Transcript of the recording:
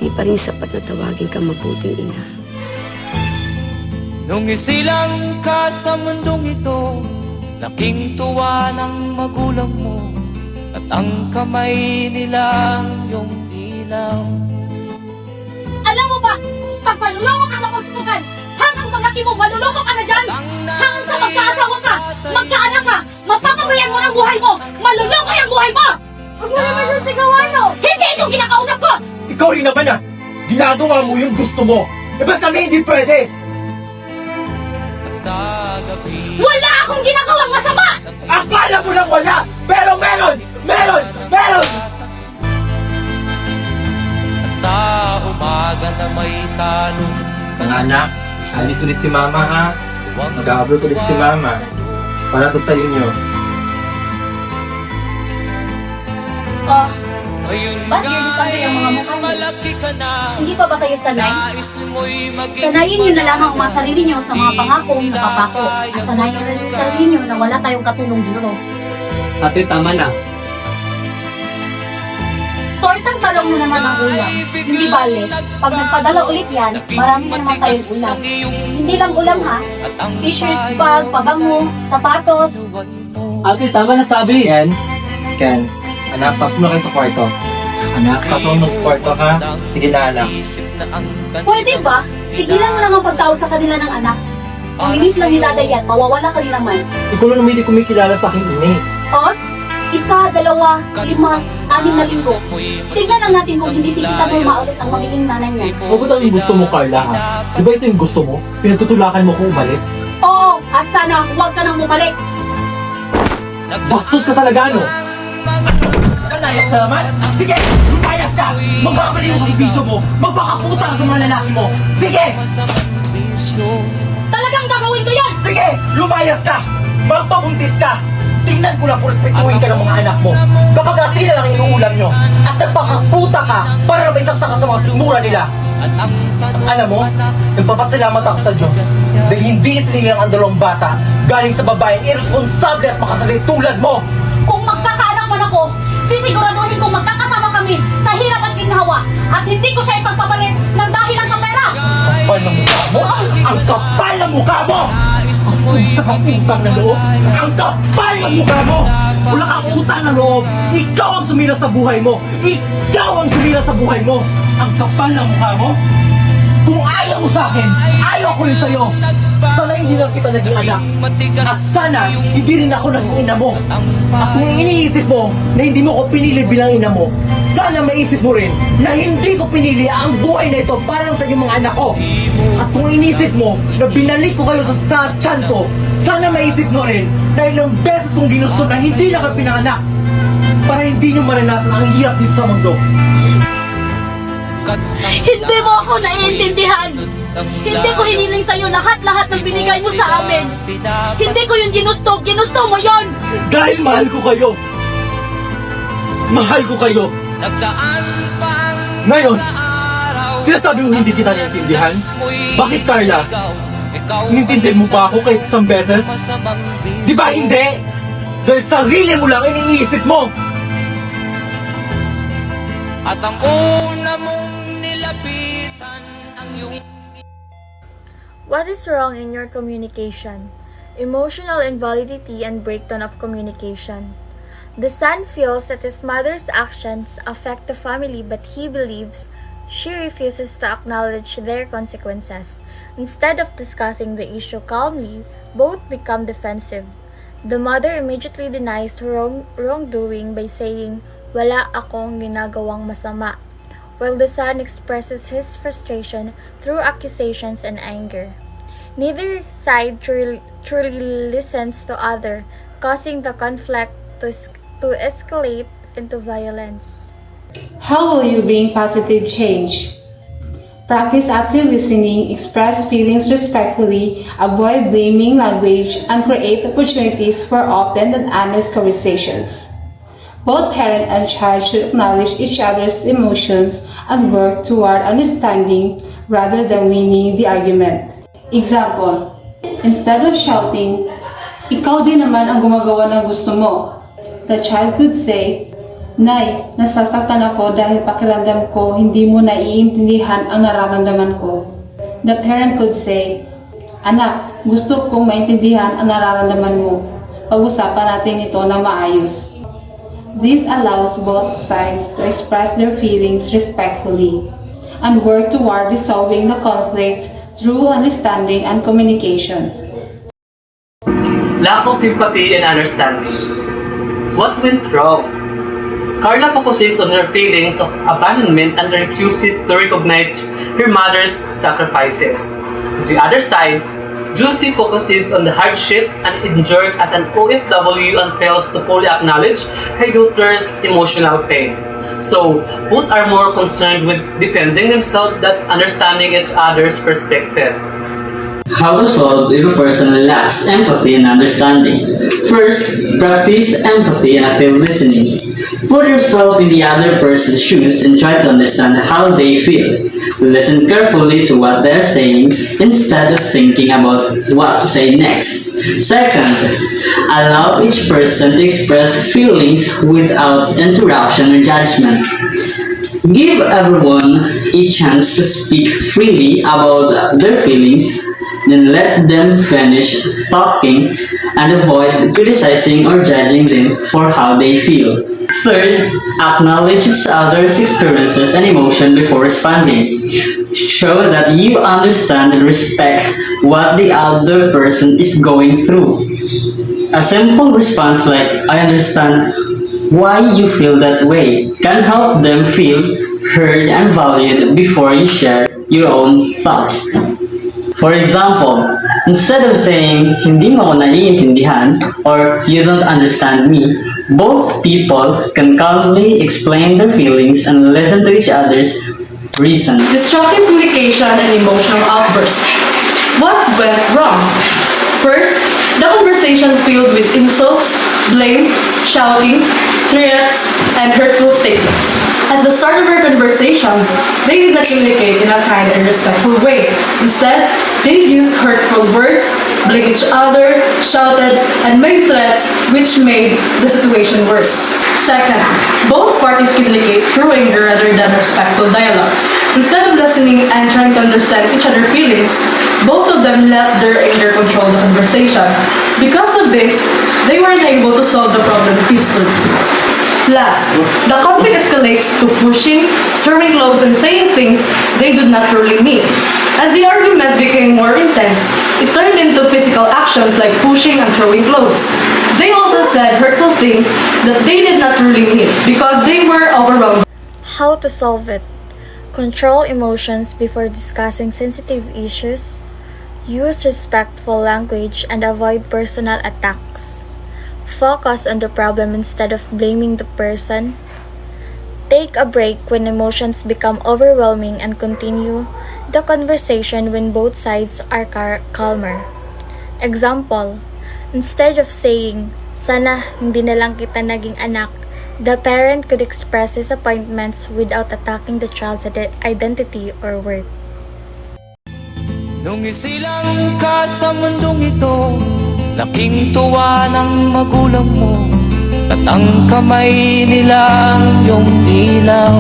hindi pa rin sapat na tawagin ka mabuting ina. Nung isilang ka sa mundong ito, laking tuwa ng magulang mo, at ang kamay nila iyong ilaw. Alam mo ba, pag maluloko ka na magsusukan, hanggang paglaki mo, maluloko ka na dyan! Hanggang sa magkaasawa ka, magkaanak ka, mapapabayan mo ng buhay mo, maluloko yung buhay mo! Huwag mo naman siyang sigawan, no? Hindi ito kinakausap ko! Ikaw rin naman ah! Ginagawa mo yung gusto mo! Eh ba't kami hindi pwede? Sa gabi, Wala akong ginagawang masama! Akala mo lang wala! Pero meron! Meron! Meron! at sa umaga na may talong. Mga anak, alis ulit si Mama ha. Mag-a-abroad ulit si Mama. Para to sa inyo. Oh, Ayun ba't iris-under yung mga mukha niyo? malaki ka na, hindi pa ba kayo sanay? nais mo'y maging Sanayin niyo na lamang ang mga sarili niyo sa mga pangakong napapako at sanayin niyo rin yung sarili niyo na wala tayong katulong dito. Ate, tama na. Tortang talong na naman ang ulam. Hindi bale, pag nagpadala ulit yan, marami na naman tayong ulam. Hindi lang ulam ha, t-shirts, bag, pabango, sapatos. Ate, tama na sabi. Ken, anak, pasok na kayo sa kwarto. Anak, pasok mo sa kwarto ha. Sige na anak. Pwede ba? Tigilan mo lang ang pagtawag sa kanila ng anak. Ang inis lang ni Daday yan, mawawala ka rin naman. Ikaw lang naman hindi kumikilala sa aking ini. Os, 1, 2, 5, 6 na linggo. Tingnan lang natin kung hindi si Tita Norma ulit ang magiging nanay niya. Huwag ang gusto mo, Carla ha. Di ba ito yung gusto mo? Pinatutulakan mo kung umalis. Oo, at sana huwag ka nang bumalik. Bastos ka talaga, no? Kanayas na naman? Sige! Lumayas ka! Magbabalik mo sa piso mo! Magpakaputa ka sa mga lalaki mo! Sige! Talagang gagawin ko yan! Sige! Lumayas ka! Magpabuntis ka! Tingnan ko lang kung respetuhin ka ng mga anak mo. Kapag sila lang inuulam nyo at nagpakaputa ka para may saksa ka sa mga simura nila. Alam mo, nagpapasalamat ako sa Diyos dahil hindi sinilang ang dalawang bata galing sa babaeng irresponsable at makasalit tulad mo. Kung magkakaanak man ako, sisiguraduhin kong magkakasama kami sa hirap at ginhawa at hindi ko siya ipagpapalit ng dahilan sa pera! Kapal ng mukha mo! Ang kapal ng mukha mo! Ang utang na loob! Ang kapal ng mukha mo! Wala kang utang na loob! Ikaw ang sumira sa buhay mo! Ikaw ang sumira sa buhay mo! Ang kapal ng mukha mo! Kung ayaw mo sa akin, ayaw ko rin sa'yo! Sana hindi lang kita naging anak. At sana hindi rin ako naging ina mo. At kung iniisip mo na hindi mo ko pinili bilang ina mo, sana maisip mo rin na hindi ko pinili ang buhay na ito para lang sa inyong mga anak ko. At kung iniisip mo na binalik ko kayo sa tiyan ko, sana maisip mo rin na ilang beses kong ginusto na hindi na kayo pinanganak para hindi nyo maranasan ang hirap dito sa mundo. Hindi mo ako naiintindihan! Hindi ko hiniling sa'yo lahat-lahat ng binigay mo sa amin! Hindi ko yun ginusto! Ginusto mo yun! Dahil mahal ko kayo! Mahal ko kayo! Ngayon, sinasabi mo hindi kita naiintindihan? Bakit, Carla? Inintindihan mo ba ako kahit isang beses? Di ba hindi? Dahil sarili mo lang iniisip mo! At ang una mong nilapitan ang iyong What is wrong in your communication? Emotional invalidity and breakdown of communication. The son feels that his mother's actions affect the family, but he believes she refuses to acknowledge their consequences. Instead of discussing the issue calmly, both become defensive. The mother immediately denies her wrongdoing by saying, "Wala akong ginagawang masama," while the son expresses his frustration through accusations and anger. Neither side truly listens to other, causing the conflict to escalate into violence. How will you bring positive change? Practice active listening, express feelings respectfully, avoid blaming language, and create opportunities for open and honest conversations. Both parent and child should acknowledge each other's emotions and work toward understanding rather than winning the argument. Example, instead of shouting, "Ikaw din naman ang gumagawa ng gusto mo," the child could say, Nay, nasasaktan ako dahil pakiramdam ko hindi mo naiintindihan ang nararamdaman ko. The parent could say, Anak, gusto kong maintindihan ang nararamdaman mo. Pag-usapan natin ito na maayos. This allows both sides to express their feelings respectfully and work toward resolving the conflict through understanding and communication. Lack of empathy and understanding. What went wrong? Carla focuses on her feelings of abandonment and refuses to recognize her mother's sacrifices. On the other side, Juicy focuses on the hardship and endured as an OFW and fails to fully acknowledge her daughter's emotional pain. So, both are more concerned with defending themselves than understanding each other's perspective. How to solve if a person lacks empathy and understanding? First, practice empathy and active listening. Put yourself in the other person's shoes and try to understand how they feel. Listen carefully to what they're saying instead of thinking about what to say next. Second, allow each person to express feelings without interruption or judgment. Give everyone a chance to speak freely about their feelings, then let them finish talking and avoid criticizing or judging them for how they feel. Third, acknowledge each other's experiences and emotion before responding. Show that you understand and respect what the other person is going through. A simple response like, I understand why you feel that way, can help them feel heard and valued before you share your own thoughts. For example, instead of saying, hindi mo ako naiintindihan or you don't understand me, both people can calmly explain their feelings and listen to each other's reasons. Destructive communication and emotional outbursts. What went wrong? First, the conversation filled with insults, blame, shouting, threats, and hurtful statements. At the start of our conversation, they did not communicate in a kind and respectful way. Instead, they used hurtful words, blamed each other, shouted, and made threats which made the situation worse. Second, both parties communicate through anger rather than respectful dialogue. Instead of listening and trying to understand each other's feelings, both of them let their anger control the conversation. Because of this, they weren't able to solve the problem peacefully. Last, the conflict escalates to pushing, throwing loads, and saying things they did not really mean. As the argument became more intense, it turned into physical actions like pushing and throwing clothes. They also said hurtful things that they did not really mean because they were overwhelmed. How to solve it? Control emotions before discussing sensitive issues. Use respectful language and avoid personal attacks. Focus on the problem instead of blaming the person. Take a break when emotions become overwhelming and continue the conversation when both sides are calmer. Example, instead of saying, sana hindi na lang kita naging anak, the parent could express his disappointments without attacking the child's identity or worth. Nung isilang ka sa mundong ito, laking tuwa ng magulang mo, at ang kamay nila iyong ilaw.